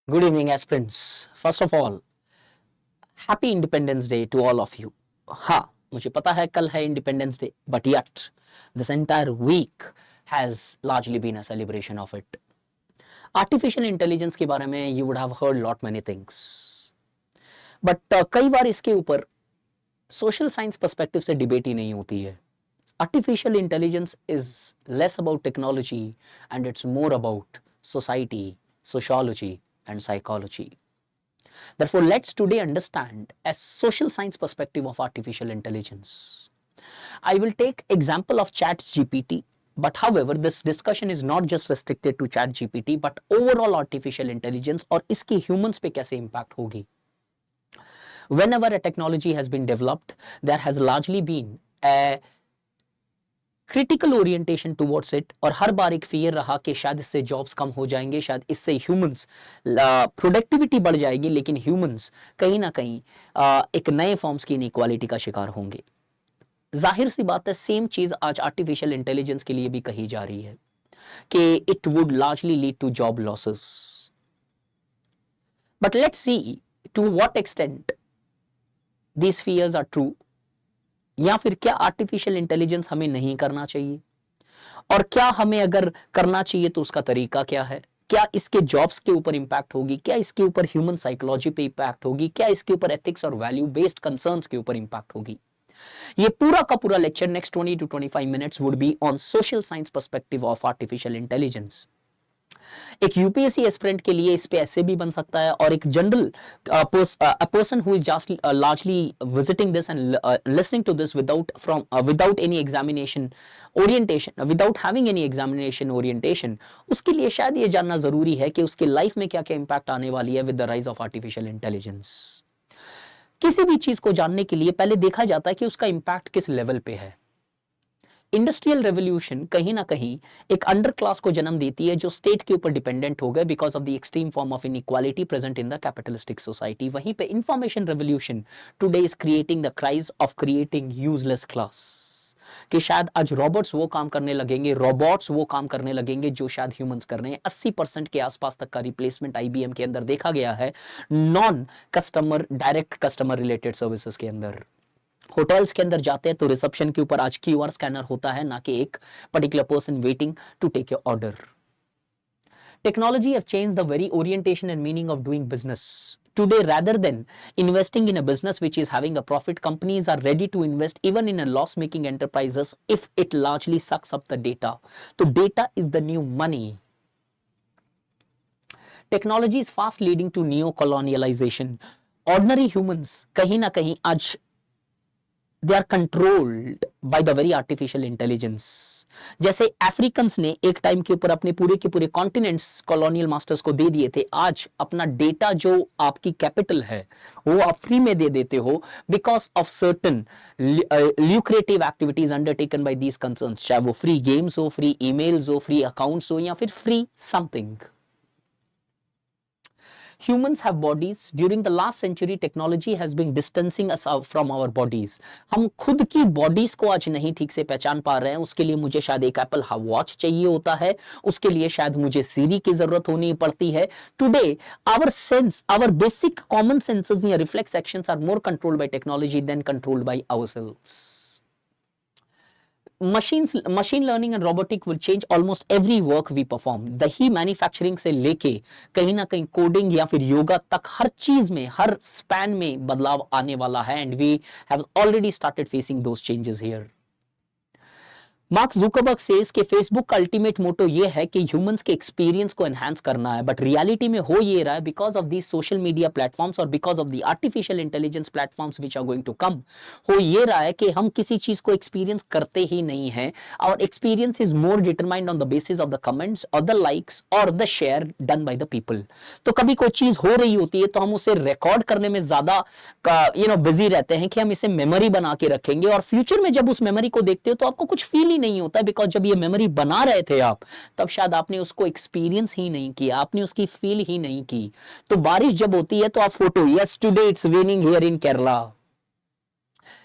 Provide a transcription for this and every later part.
Good evening, aspirants. First of all, Happy Independence Day to all of you. हाँ, मुझे पता है कल है Independence Day, but yet this entire week has largely been a celebration of it. Artificial intelligence के बारे में you would have heard lot many things, but कई बार इसके ऊपर social science perspective से debate ही नहीं होती है. Artificial intelligence is less about technology and it's more about society, sociology and psychology. Therefore, let's today understand a social science perspective of artificial intelligence. I will take example of ChatGPT, but however, this discussion is not just restricted to ChatGPT, but overall artificial intelligence और इसकी humans पे कैसे impact होगी. Whenever a technology has been developed, there has largely been a critical orientation towards it और हर बार एक fear रहा कि शायद इससे जॉब्स कम हो जाएंगे, शायद इससे ह्यूमंस प्रोडक्टिविटी बढ़ जाएगी, लेकिन ह्यूमंस कहीं ना कहीं एक नए फॉर्म्स की इनइक्वालिटी का शिकार होंगे. जाहिर सी बात है, सेम चीज आज आर्टिफिशियल इंटेलिजेंस के लिए भी कही जा रही है कि it would largely lead to job losses. But let's see to what extent these fears are true, या फिर क्या आर्टिफिशियल इंटेलिजेंस हमें नहीं करना चाहिए, और क्या हमें अगर करना चाहिए तो उसका तरीका क्या है, क्या इसके जॉब्स के ऊपर इंपैक्ट होगी, क्या इसके ऊपर ह्यूमन साइकोलॉजी पे इंपैक्ट होगी, क्या इसके ऊपर एथिक्स और वैल्यू बेस्ड कंसर्न्स के ऊपर इंपैक्ट होगी. ये पूरा का पूरा lecture next 20 to 25 minutes would be on social science perspective of artificial intelligence. एक यूपीएससी एस्पिरेंट के लिए इस पे ऐसे भी बन सकता है, और एक general person who is just largely visiting this and listening to this without any examination orientation, without having any examination orientation, उसके लिए शायद ये जानना जरूरी है कि उसकी लाइफ में क्या क्या इंपैक्ट आने वाली है with the rise of artificial intelligence. किसी भी चीज को जानने के लिए पहले देखा जाता है कि उसका इंपैक्ट किस लेवल पे है. इंडस्ट्रियल रेवोल्यूशन कहीं ना कहीं एक अंडर क्लास को जन्म देती है जो स्टेट के ऊपर डिपेंडेंट हो गए because of the extreme form of inequality present in the capitalistic society. वहीं पे information revolution today is creating the cries of creating useless class, कि शायद आज रोबोट्स वो काम करने लगेंगे, रोबोट्स वो काम करने लगेंगे जो शायद ह्यूमंस कर रहे हैं. 80% के आसपास तक का रिप्लेसमेंट आईबीएम के अंदर देखा गया है non customer direct customer related services के अंदर. होटल्स के अंदर जाते हैं तो रिसेप्शन के ऊपर आज क्यूआर स्कैनर होता है, ना कि एक particular person waiting to take your order. Technology have changed the very orientation and meaning of doing business. Today, rather than investing in a business which is having a profit, companies are ready to invest even in a loss-making enterprises if it largely sucks up the data. So data is the new money. Technology is fast leading to neo-colonialization. Ordinary humans कहीं ना कहीं आज they are controlled by the very artificial intelligence. जैसे Africans ने एक time के ऊपर अपने पूरे के पूरे कॉन्टिनेंट्स कॉलोनियल मास्टर्स को दे दिए थे, आज अपना डेटा जो आपकी कैपिटल है वो आप फ्री में दे देते हो because of certain lucrative activities undertaken by these concerns, चाहे वो फ्री गेम्स हो, फ्री ईमेल्स हो, फ्री अकाउंट्स हो, या फिर free something. Humans have bodies. During the last century, technology has been distancing us from our bodies. हम खुद की bodies को आज नहीं ठीक से पहचान पा रहे हैं. उसके लिए मुझे शायद एक Apple Watch चाहिए होता है, उसके लिए शायद मुझे Siri की जरूरत होनी पड़ती है. Today, our sense, our basic common senses या reflex actions are more controlled by technology than controlled by ourselves. Machine learning and robotic will change almost every work we perform. दही मैन्युफैक्चरिंग से लेके कहीं ना कहीं कोडिंग या फिर योगा तक हर चीज में, हर स्पैन में बदलाव आने वाला है, and we have already started facing those changes here. Mark Zuckerberg says कि फेसबुक का अल्टीमेट मोटो ये है कि ह्यूमंस के एक्सपीरियंस को एनहांस करना है, बट रियलिटी में हो ये रहा है because of the social media platforms और because of the artificial intelligence platforms which are going to come, हो ये रहा है कि हम किसी चीज को एक्सपीरियंस करते ही नहीं है. और experience is more determined on the basis of the comments और द लाइक्स और the share done by the people. तो कभी कोई चीज हो रही होती है तो हम उसे रिकॉर्ड करने में ज्यादा बिजी रहते हैं कि हम इसे मेमोरी बना के रखेंगे, और फ्यूचर में जब उस मेमोरी को देखते हो तो आपको कुछ फील ही नहीं होता, बिकॉज जब ये मेमोरी बना रहे थे आप, तब शायद आपने उसको एक्सपीरियंस ही नहीं किया, आपने उसकी फील ही नहीं की. तो बारिश जब होती है तो आप photo, yes today it's raining here in Kerala.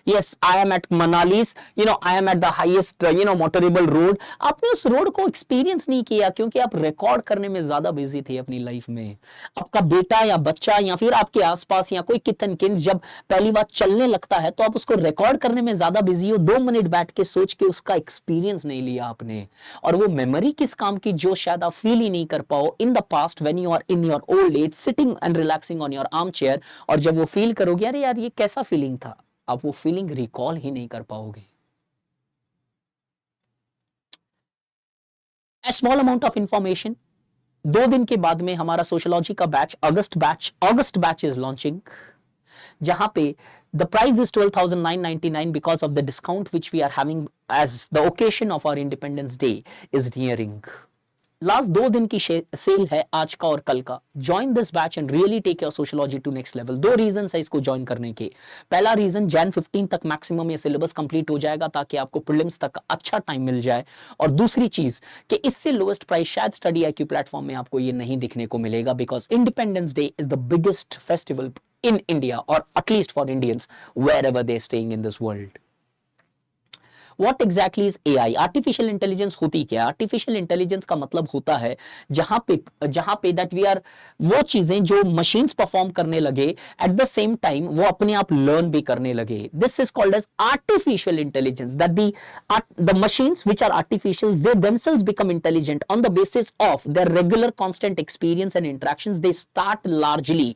Yes, I am at Manali's, I am at the highest, motorable road. आपने उस रोड को एक्सपीरियंस नहीं किया क्योंकि आप रिकॉर्ड करने में ज्यादा बिजी थे अपनी लाइफ में। आपका बेटा या बच्चा या फिर आपके आसपास या कोई कितन किन जब पहली बार चलने लगता है तो आप उसको रिकॉर्ड करने में ज्यादा बिजी हो, 2 मिनट बैठ के सोच के उसका एक्सपीरियंस नहीं लिया आपने। और वो मेमोरी किस काम की जो शायद आप फील ही नहीं कर पाओ in the past when you are in your old age sitting and relaxing on your arm chair. और जब वो फील करोगे अरे यार ये कैसा फीलिंग था, आप वो फीलिंग रिकॉल ही नहीं कर पाओगे। A small amount of information। 2 दिन के बाद में हमारा सोशियोलॉजी का batch August batch is launching, जहां पे the price is 12,999 because of the discount which we are having as the occasion of our independence day is nearing. Last 2 दिन की सेल है, आज का और कल का। Join this batch and really take your sociology to next level. 2 reason है इसको ज्वाइन करने के। पहला रीजन, Jan 15 तक मैक्सिमम ये सिलेबस कंप्लीट हो जाएगा ताकि आपको प्रीलिम्स तक अच्छा टाइम मिल जाए। और दूसरी चीज कि इससे लोएस्ट प्राइस शायद स्टडी IQ प्लेटफॉर्म में आपको ये नहीं दिखने को मिलेगा, because independence day is the biggest festival in India और at least for Indians wherever they staying in this world. What exactly is AI? Artificial intelligence होती क्या? आर्टिफिशियल इंटेलिजेंस का मतलब होता है जहां पे दैट वी आर, वो चीजें जो मशीन्स परफॉर्म करने लगे एट द सेम टाइम वो अपने आप लर्न भी करने लगे। This is called as artificial intelligence, that the machines which are artificial they themselves become intelligent on the basis of their regular constant experience and interactions. They start largely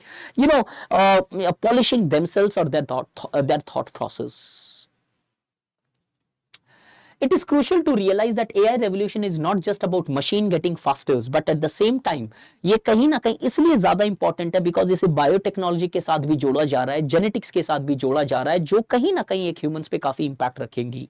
polishing themselves or their thought process. It is crucial to realize that AI revolution is not just about machine getting faster, but at the same time ये कहीं ना कहीं इसलिए ज्यादा important है because इसे biotechnology के साथ भी जोड़ा जा रहा है, जेनेटिक्स के साथ भी जोड़ा जा रहा है, जो कहीं ना कहीं एक ह्यूमंस पे काफी इंपैक्ट रखेंगी।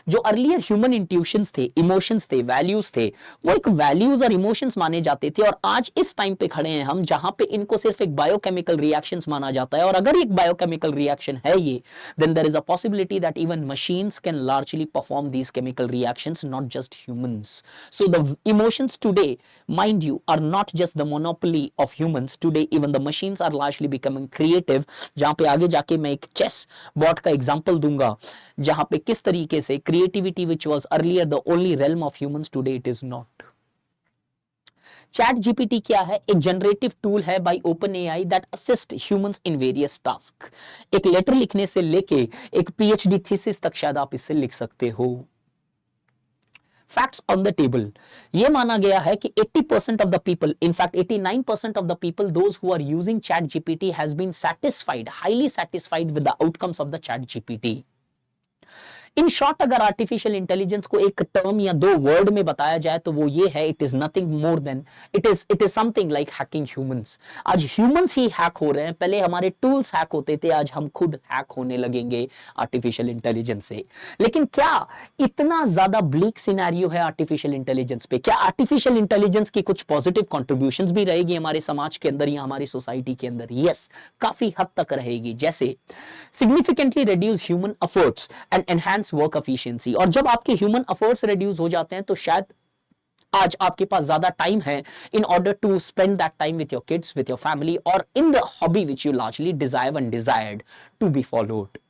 जो अर्लियर ह्यूमन इंट्यूशंस थे, इमोशंस थे, वैल्यूज थे, वो एक वैल्यूज और इमोशंस माने जाते थे। और आज इस टाइम पे खड़े हैं हम जहां पे इनको सिर्फ एक बायोकेमिकल रिएक्शंस माना जाता है। और अगर एक बायोकेमिकल रिएक्शन है ये, then there is a possibility that even machines can largely perform these chemical reactions, not just humans. So the emotions today, mind you, are not just the monopoly of humans. Today even the machines are largely becoming creative, जहां पे आगे जाके मैं एक chess board का example दूंगा जहां पे किस तरीके से creativity which was earlier the only realm of humans, today it is not। Chat GPT क्या है? एक जनरेटिव टूल है bye open AI that assist humans in various task. एक लेटर लिखने से लेके एक पीएचडी थीसिस तक शायद आप इससे लिख सकते हो। फैक्ट्स ऑन द टेबल, ये माना गया है कि 80% of the people, in fact 89% of the people those who are using chat GPT has been satisfied, highly satisfied with the outcomes of the chat GPT. In short अगर artificial intelligence को एक term या 2 word में बताया जाए तो वो ये है, it is nothing more than, it is something like hacking humans. आज ह्यूमंस ही हैक हो रहे हैं, पहले हमारे टूल्स हैक होते थे, आज हम खुद हैक होने लगेंगे आर्टिफिशियल इंटेलिजेंस से। लेकिन क्या इतना ज्यादा ब्लीक सिनेरियो है आर्टिफिशियल इंटेलिजेंस पे? क्या आर्टिफिशियल इंटेलिजेंस की कुछ पॉजिटिव कंट्रीब्यूशंस भी रहेगी हमारे समाज के अंदर या हमारी सोसाइटी के अंदर? यस, काफी हद तक रहेगी। जैसे significantly reduce human efforts and enhance work efficiency. और जब आपके ह्यूमन एफर्ट्स रिड्यूस हो जाते हैं तो शायद आज आपके पास ज्यादा टाइम है in order to spend that time with your kids, with your family, or in the hobby which you largely desire and desired to be followed।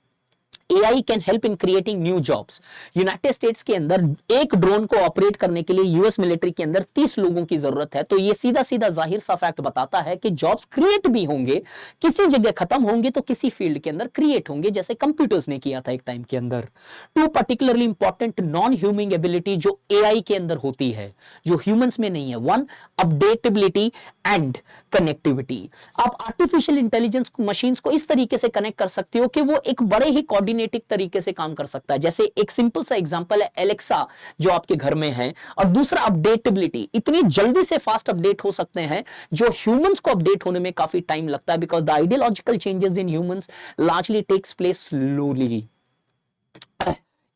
AI can help in creating new jobs। United states के अंदर एक drone को operate करने के लिए US military के अंदर 30 लोगों की जरूरत है। तो ये सीधा सीधा जाहिर सा फैक्ट बताता है कि जॉब्स क्रिएट भी होंगे, किसी जगह खत्म होंगे तो किसी फील्ड के अंदर क्रिएट होंगे, जैसे कंप्यूटर्स ने किया था एक टाइम के अंदर। 2 particularly important non human ability जो AI के अंदर होती है, जो ह्यूमंस में नहीं है। 1, अपडेटेबिलिटी एंड कनेक्टिविटी। आप आर्टिफिशियल इंटेलिजेंस मशीन्स को इस तरीके से कनेक्ट कर सकते हो कि वो एक बड़े ही कोऑर्डिनेटेड तरीके से काम कर सकता है। जैसे एक सिंपल सा एग्जांपल है एलेक्सा जो आपके घर में है, और दूसरा अपडेटेबिलिटी, इतनी जल्दी से फास्ट अपडेट हो सकते हैं जो ह्यूमंस को अपडेट होने में काफी टाइम लगता है, because the ideological changes in humans largely takes place slowly.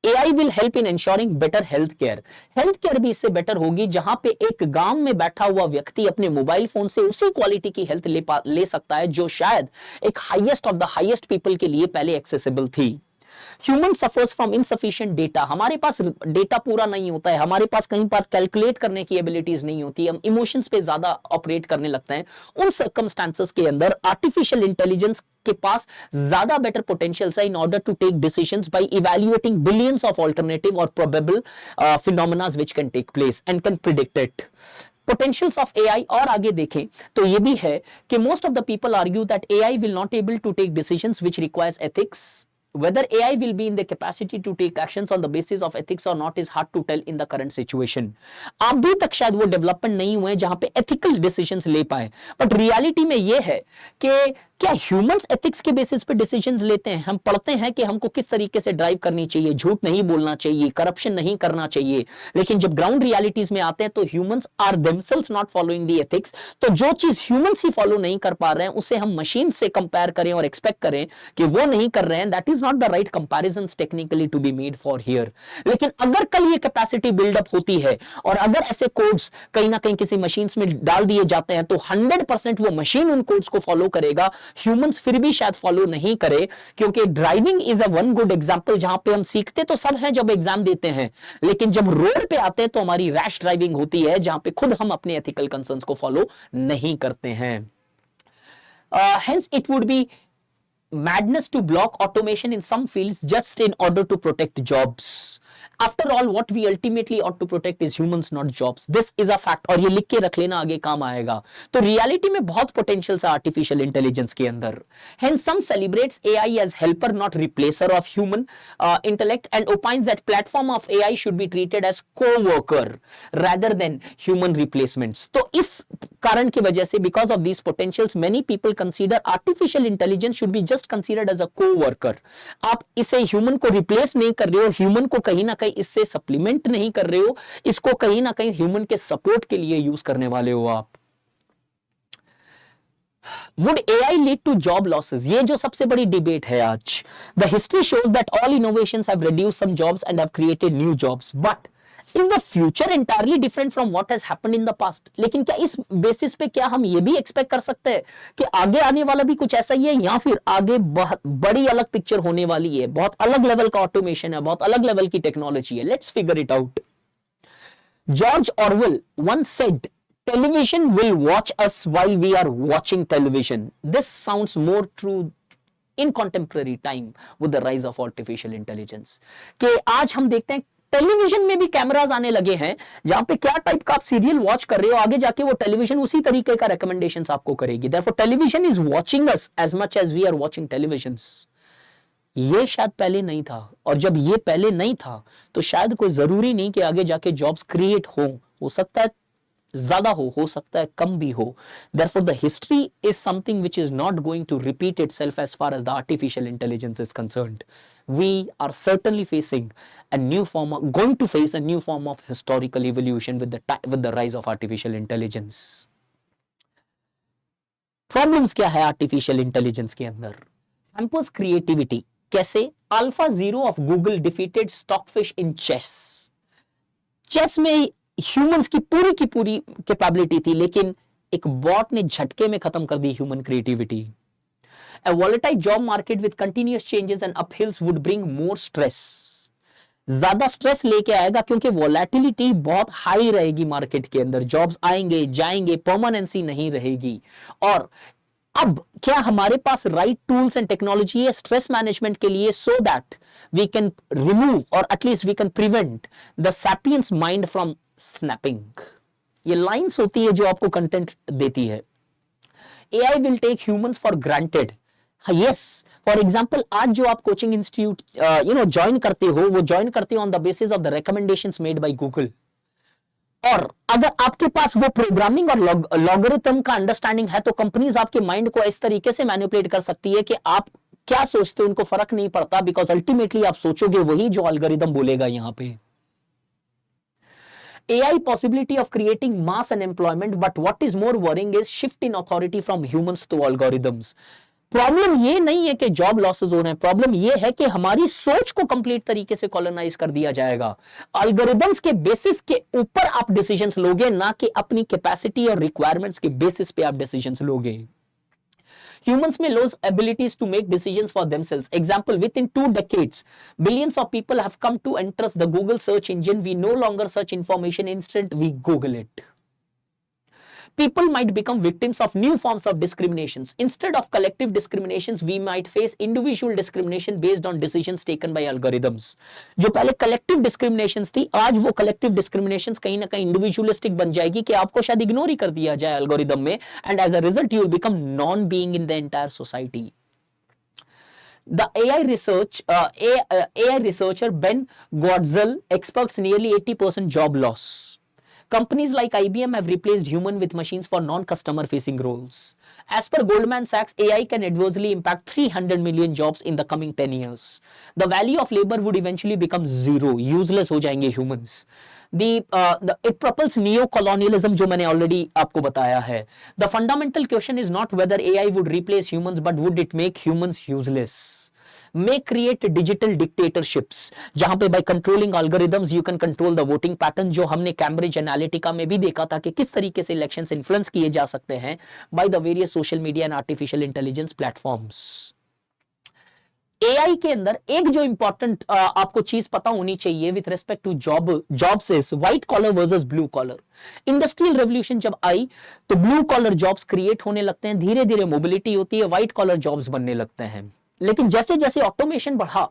AI will help in ensuring better health care। Health care भी इससे बेटर होगी, जहां पे एक गांव में बैठा हुआ व्यक्ति अपने मोबाइल फोन से उसी क्वालिटी की हेल्थ ले सकता है जो शायद एक highest of the highest people के लिए पहले एक्सेसिबल थी। Human suffers from insufficient data, हमारे पास डेटा पूरा नहीं होता है, हमारे पास कहीं पर कैलकुलेट करने की एबिलिटीज नहीं होती, हम इमोशंस पे ज्यादा ऑपरेट करने लगते हैं। उन सर्कमस्टांसेस के अंदर आर्टिफिशियल इंटेलिजेंस के पास ज्यादा बेटर पोटेंशियल है in order to take decisions by evaluating billions of alternative और probable phenomena which can take place and can predict it. Potentials of AI और आगे देखें तो ये भी है कि most of the people argue that AI will not able to take decisions which requires ethics. Whether AI will be in the capacity to take actions on the basis of ethics or not is hard to tell in the current situation. अभी तक शायद वो development नहीं हुए जहां पे ethical decisions ले पाए, बट रियलिटी में ये है कि क्या ह्यूमंस एथिक्स के बेसिस पे डिसीजंस लेते हैं? हम पढ़ते हैं कि हमको किस तरीके से ड्राइव करनी चाहिए, झूठ नहीं बोलना चाहिए, करप्शन नहीं करना चाहिए, लेकिन जब ग्राउंड रियलिटीज में आते हैं तो humans are themselves not following the ethics. तो जो चीज ह्यूमंस ही फॉलो नहीं कर पा रहे हैं उसे हम मशीन से कंपेयर करें और एक्सपेक्ट करें कि वो नहीं कर रहे हैं, that is not the right comparisons technically to be made for here. लेकिन अगर कल ये कैपेसिटी बिल्डअप होती है और अगर ऐसे कोड्स कहीं ना कहीं किसी मशीन्स में डाल दिए जाते हैं तो 100% वो मशीन उन कोड्स को फॉलो करेगा, ह्यूमंस फिर भी शायद फॉलो नहीं करे। क्योंकि driving is a one good example जहां पे हम सीखते तो सब हैं जब एग्जाम देते हैं, लेकिन जब रोड पे आते हैं तो हमारी रैश ड्राइविंग होती है जहां पे खुद हम अपने एथिकल कंसर्न्स को फॉलो नहीं करते हैं। Hence it would be madness to block automation in some fields just in order to protect jobs. After all, what we ultimately ought to protect is humans, not jobs. This is a fact. और ये लिख के रख लेना, आगे काम आएगा। तो रियलिटी में बहुत पोटेंशियल है आर्टिफिशियल इंटेलिजेंस के अंदर। Hence, some celebrates AI as helper, not replacer of human intellect, and opines that platform of AI should be treated as co-worker rather than human replacements. तो इस कारण की वजह से, because of these potentials, many people consider artificial intelligence should be just considered as a co-worker. आप इसे human को replace नहीं कर रहे हो, ह्यूमन को कहीं ना कहीं इससे सप्लीमेंट नहीं कर रहे हो, इसको कहीं ना कहीं ह्यूमन के सपोर्ट के लिए यूज करने वाले हो आप। Would AI lead to job losses? ये जो सबसे बड़ी डिबेट है आज। The history shows that all innovations have reduced some jobs and have created new jobs. But is the future entirely different from what has happened in the past? लेकिन क्या इस basis पे क्या हम ये भी एक्सपेक्ट कर सकते हैं कि आगे आने वाला भी कुछ ऐसा ही है, या फिर आगे बहुत बड़ी अलग पिक्चर होने वाली है, बहुत अलग लेवल का ऑटोमेशन है, बहुत अलग लेवल की टेक्नोलॉजी है? Let's figure it out. George Orwell once said, television will watch us while we are watching television. This sounds more true in contemporary time with the rise of artificial intelligence. कि आज हम देखते हैं television में भी cameras आने लगे हैं जहां पे क्या टाइप का आप सीरियल वॉच कर रहे हो, आगे जाके वो टेलीविजन उसी तरीके का रिकमेंडेशंस आपको करेगी। Therefore, television is watching us as much as we are watching televisions. ये शायद पहले नहीं था, और जब ये पहले नहीं था तो शायद कोई जरूरी नहीं कि आगे जाके जॉब्स क्रिएट हो सकता है ज्यादा हो सकता है कम भी हो। Therefore, the history is something which is not going to repeat itself as far as the artificial intelligence is concerned. We are certainly facing a new form of, going to face a new form of historical evolution with the rise of artificial intelligence. Problems क्या है artificial intelligence के अंदर? Hampers creativity. कैसे? AlphaZero of Google defeated Stockfish in chess. Chess में humans की पूरी capability थी, लेकिन एक बॉट ने झटके में खत्म कर दी human creativity. A volatile job market with continuous changes and uphills would bring more stress. ज्यादा स्ट्रेस लेके आएगा क्योंकि वोलेटिलिटी बहुत हाई रहेगी मार्केट के अंदर, जॉब्स आएंगे जाएंगे, परमानेंसी नहीं रहेगी। और अब क्या हमारे पास राइट टूल्स एंड टेक्नोलॉजी है स्ट्रेस मैनेजमेंट के लिए, so that we can remove और at least we can prevent the sapiens mind from snapping? ये लाइंस होती है जो आपको कंटेंट देती है। AI will take humans for granted. Yes, for example, आज जो आप कोचिंग इंस्टीट्यूट ज्वाइन करते हो, वो ज्वाइन करते हो on the basis of the recommendations made by Google. और अगर आपके पास वो प्रोग्रामिंग और लॉगरिथम का अंडरस्टैंडिंग है तो कंपनीज आपके माइंड को इस तरीके से मैनिपुलेट कर सकती है कि आप क्या सोचते हो उनको फर्क नहीं पड़ता, बिकॉज अल्टीमेटली आप सोचोगे वही जो एल्गोरिथम बोलेगा। यहां पे AI possibility of creating mass unemployment, but what is more worrying is shift in authority from humans to algorithms. Problem ये नहीं है कि जॉब लॉसेस हो रहे हैं, प्रॉब्लम ये है कि हमारी सोच को कंप्लीट तरीके से कॉलोनाइज कर दिया जाएगा। एल्गोरिथम्स के बेसिस के ऊपर आप डिसीजंस लोगे, ना कि अपनी कैपेसिटी और रिक्वायरमेंट्स के बेसिस पे आप डिसीजंस लोगे। Humans may lose abilities to make decisions for themselves. Example, within 2 decades, billions of people have come to enter the Google search engine. We no longer search information instant, we Google it. People might become victims of new forms of discriminations. Instead of collective discriminations, we might face individual discrimination based on decisions taken by algorithms. जो पहले collective discriminations थी, आज वो collective discriminations कहीं ना कहीं individualistic बन जाएगी कि आपको शायद इग्नोर ही कर दिया जाए algorithm में, and as a result you will become non-being in the entire society. The AI researcher Ben Goertzel expects nearly 80% job loss. Companies like IBM have replaced human with machines for non-customer facing roles. As per Goldman Sachs, AI can adversely impact 300 million jobs in the coming 10 years. The value of labor would eventually become zero. Useless हो जाएंगे humans. It propels neo-colonialism जो मैंने already आपको बताया है. The fundamental question is not whether AI would replace humans, but would it make humans useless? May create digital dictatorships जहां पे by controlling algorithms you can control the voting pattern, जो हमने Cambridge Analytica में भी देखा था कि किस तरीके से इलेक्शंस इन्फ्लुएंस किए जा सकते हैं by the various social media and artificial intelligence platforms. AI के अंदर एक जो इंपॉर्टेंट आपको चीज पता होनी चाहिए with respect to jobs is white collar versus blue collar. Industrial revolution जब आई तो ब्लू कॉलर जॉब्स क्रिएट होने लगते हैं, धीरे धीरे मोबिलिटी होती है, व्हाइट कॉलर जॉब्स बनने लगते हैं. लेकिन जैसे जैसे ऑटोमेशन बढ़ा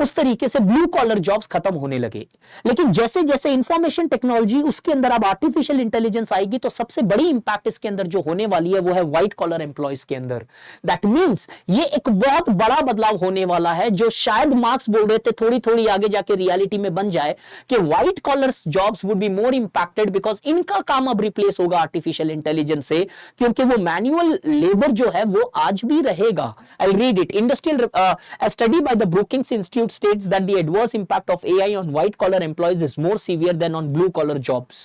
उस तरीके से ब्लू कॉलर जॉब्स खत्म होने लगे. लेकिन जैसे जैसे इंफॉर्मेशन टेक्नोलॉजी उसके अंदर अब आर्टिफिशियल इंटेलिजेंस आएगी तो सबसे बड़ी इंपैक्ट इसके अंदर जो होने वाली है वो है व्हाइट कॉलर एम्प्लॉयज के अंदर. दैट मींस ये एक बहुत बड़ा बदलाव होने वाला है जो शायद मार्क्स बोल रहे थे थोड़ी थोड़ी आगे जाके रियलिटी में बन जाए कि white collar jobs would be more impacted because इनका काम अब रिप्लेस होगा आर्टिफिशियल इंटेलिजेंस से, क्योंकि वो मैनुअल लेबर जो है वो आज भी रहेगा. I read it. Industrial study by the Brookings Institute states that the adverse impact of AI on white collar employees is more severe than on blue collar jobs.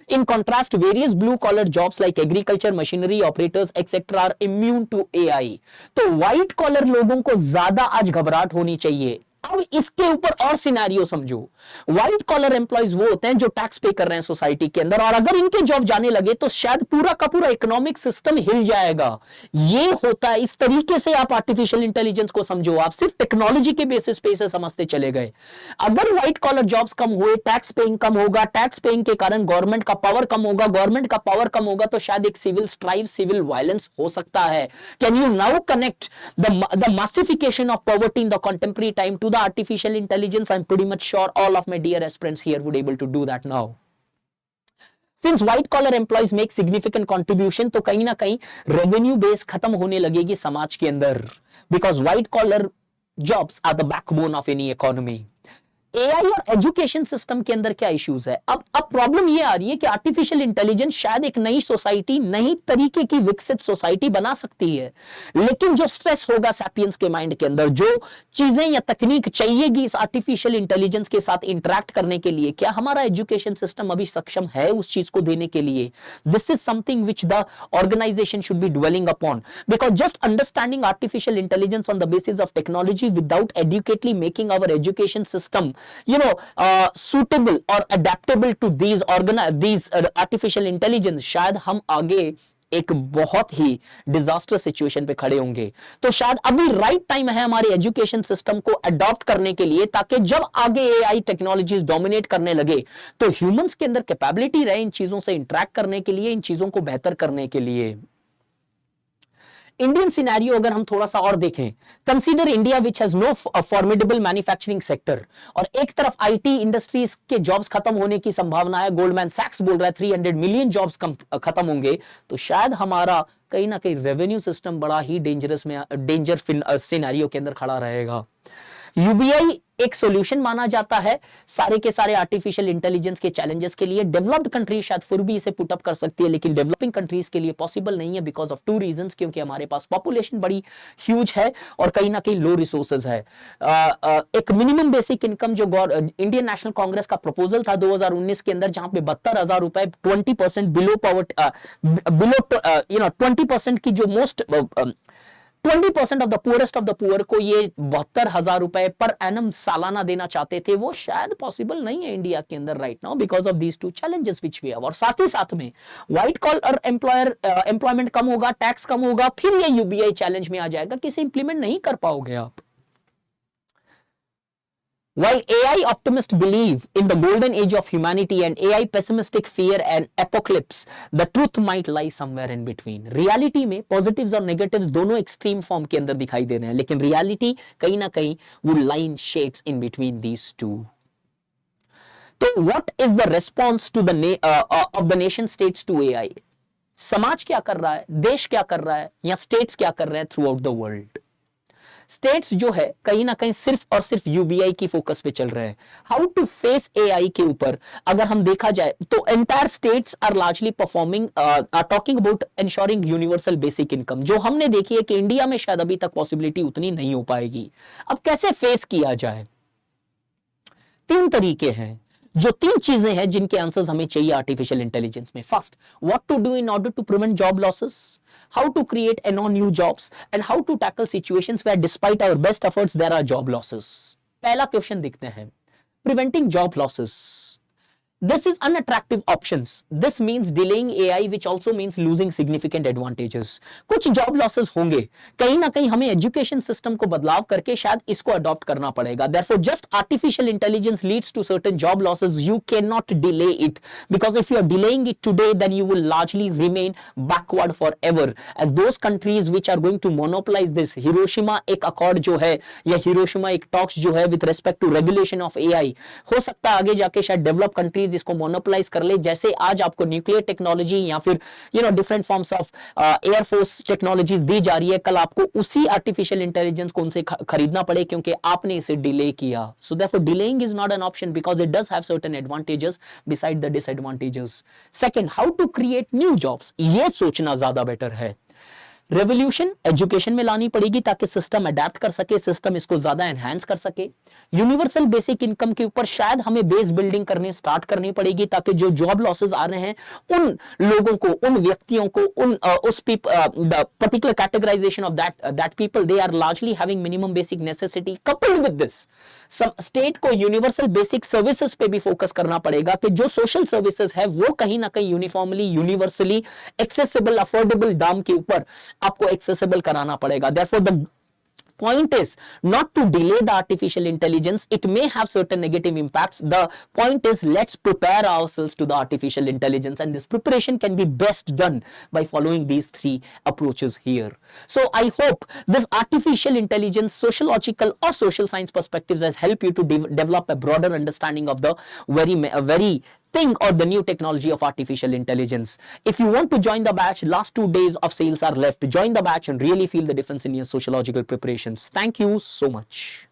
In contrast, various blue collar jobs like agriculture, machinery operators etc. are immune to AI. तो white collar लोगों को ज्यादा आज घबराहट होनी चाहिए. अब इसके ऊपर और सिनेरियो समझो. व्हाइट कॉलर एम्प्लॉयज वो होते हैं जो टैक्स पे कर रहे हैं सोसाइटी के अंदर, और अगर इनके जॉब जाने लगे तो शायद पूरा का पूरा इकोनॉमिक सिस्टम हिल जाएगा. ये होता है. इस तरीके से आप आर्टिफिशियल इंटेलिजेंस को समझो. आप सिर्फ टेक्नोलॉजी के बेसिस पे इसे समझते चले गए. अगर व्हाइट कॉलर जॉब्स कम हुए, टैक्स पेइंग कम होगा, टैक्स पेइंग के कारण गवर्नमेंट का पावर कम होगा, गवर्नमेंट का पावर कम होगा तो शायद एक सिविल स्ट्राइव, सिविल वायलेंस हो सकता है. Can you now connect the massification of poverty in the contemporary time to the artificial intelligence? I'm pretty much sure all of my dear aspirants here would able to do that now. Since white collar employees make significant contribution, तो कहीं ना कहीं revenue base खत्म होने लगेगी समाज के अंदर, because white collar jobs are the backbone of any economy. AI और एजुकेशन सिस्टम के अंदर क्या इश्यूज है? अब प्रॉब्लम ये आ रही है कि आर्टिफिशियल इंटेलिजेंस शायद एक नई सोसाइटी, नई तरीके की विकसित सोसाइटी बना सकती है, लेकिन जो स्ट्रेस होगा सैपियंस के माइंड के अंदर, जो चीजें या तकनीक चाहिएगी इस आर्टिफिशियल इंटेलिजेंस के साथ इंटरैक्ट करने के लिए, क्या हमारा एजुकेशन सिस्टम अभी सक्षम है उस चीज को देने के लिए? This is something which the organisation should be dwelling upon, because just understanding artificial intelligence on the basis of technology without adequately making our education system suitable or adaptable to these artificial intelligence, शायद हम आगे एक बहुत ही disaster situation पे खड़े होंगे. तो शायद अभी राइट टाइम है हमारे एजुकेशन सिस्टम को अडॉप्ट करने के लिए, ताकि जब आगे एआई टेक्नोलॉजीज डोमिनेट करने लगे तो ह्यूमंस के अंदर कैपेबिलिटी रहे इन चीजों से इंटरैक्ट करने के लिए, इन चीजों को बेहतर करने के लिए. इंडियन सिनेरियो अगर हम थोड़ा सा और देखें, consider India which has no formidable manufacturing sector, और एक तरफ आईटी इंडस्ट्रीज के जॉब्स खत्म होने की संभावना है. गोल्डमैन सैक्स बोल रहा है 300 मिलियन जॉब्स खत्म होंगे, तो शायद हमारा कहीं ना कहीं रेवेन्यू सिस्टम बड़ा ही डेंजर सिनेरियो के अंदर खड़ा रहेगा. यूबीआई एक सॉल्यूशन माना जाता है सारे के सारे आर्टिफिशियल इंटेलिजेंस के चैलेंजेस के लिए. डेवलप्ड कंट्रीज शायद फिर भी इसे पुट अप कर सकती है, लेकिन डेवलपिंग कंट्रीज के लिए पॉसिबल नहीं है बिकॉज ऑफ 2 रीजंस. क्योंकि हमारे पास पॉपुलेशन बड़ी ह्यूज है और कहीं ना कहीं लो रिसोर्सेज है. एक मिनिमम बेसिक इनकम जो इंडियन नेशनल कांग्रेस का प्रपोजल था 2019 के अंदर, जहां पे 72,000 रुपए 20% बिलो पॉवर्टी, बिलो 20% की जो most 20% of the poorest of the poor को ये 72,000 रुपए पर एनम सालाना देना चाहते थे, वो शायद पॉसिबल नहीं है इंडिया के अंदर right now because of these two challenges which we have. और साथ ही साथ में व्हाइट कॉलर एम्प्लॉयमेंट कम होगा, टैक्स कम होगा, फिर ये यूबीआई चैलेंज में आ जाएगा, किसी इंप्लीमेंट नहीं कर पाओगे आप। While AI optimists believe in the golden age of humanity and AI pessimistic fear an apocalypse, the truth might lie somewhere in between. Reality में positives और negatives दोनों extreme form के अंदर दिखाई दे रहे हैं, लेकिन reality कहीं ना कहीं would lie in shades in between these two. तो what is the response to the of the nation states to AI? समाज क्या कर रहा है, देश क्या कर रहा है, या states क्या कर रहे हैं throughout the world? स्टेट्स जो है कहीं ना कहीं सिर्फ और सिर्फ यूबीआई की फोकस पे चल रहे हैं। हाउ टू फेस एआई के ऊपर अगर हम देखा जाए तो entire states are largely performing or talking about ensuring universal basic income, जो हमने देखी है कि इंडिया में शायद अभी तक पॉसिबिलिटी उतनी नहीं हो पाएगी। अब कैसे फेस किया जाए? 3 तरीके हैं, जो 3 चीजें हैं जिनके आंसर्स हमें चाहिए आर्टिफिशियल इंटेलिजेंस में। First, what to do in order to prevent job losses, how to create new jobs, and how to tackle situations where despite our best efforts there are job losses. पहला question देखते हैं, preventing job losses. This is unattractive options. This means delaying AI, which also means losing significant advantages. कुछ job losses होंगे, कहीं ना कहीं हमें education system को बदलाव करके शायद इसको adopt करना पड़ेगा. Therefore, just artificial intelligence leads to certain job losses. You cannot delay it, because if you are delaying it today, then you will largely remain backward forever. As those countries which are going to monopolize this, Hiroshima एक accord जो है, या Hiroshima एक talks जो है with respect to regulation of AI, हो सकता है आगे जाके शायद developed countries इसको मोनोपोलाइज कर ले। जैसे आज आपको न्यूक्लियर टेक्नोलॉजी या फिर different forms of air force technologies दी जा रही है, कल आपको उसी आर्टिफिशियल इंटेलिजेंस को उनसे खरीदना पड़े क्योंकि आपने इसे डिले किया। So therefore delaying is not an option because it does have certain advantages beside the disadvantages. Second, how to create new jobs, ये सोचना ज्यादा बेटर है। रेवोल्यूशन एजुकेशन में लानी पड़ेगी ताकि सिस्टम अडेप्ट कर सके, सिस्टम इसको ज्यादा एनहांस कर सके। यूनिवर्सल बेसिक इनकम के ऊपर शायद हमें बेस बिल्डिंग करनी स्टार्ट करनी पड़ेगी ताकि जो जॉब लॉसेस आ रहे हैं उन लोगों को, उन व्यक्तियों को, उन उस particular categorisation of that people, they are largely having minimum basic necessity. Coupled with this, state को यूनिवर्सल बेसिक सर्विसेज पे भी फोकस करना पड़ेगा कि जो सोशल सर्विसेज है वो कहीं ना कहीं यूनिफॉर्मली, यूनिवर्सली एक्सेसिबल, अफोर्डेबल दाम के ऊपर आपको एक्सेसिबल कराना पड़ेगा। Therefore, the point is not to delay the artificial intelligence. It may have certain negative impacts. The point is, let's prepare ourselves to the artificial intelligence, and this preparation can be best done by following these 3 approaches here. So I hope this artificial intelligence sociological or social science perspectives has helped you to develop a broader understanding of the very thing or the new technology of artificial intelligence. If you want to join the batch, last 2 days of sales are left. Join the batch and really feel the difference in your sociological preparations. Thank you so much.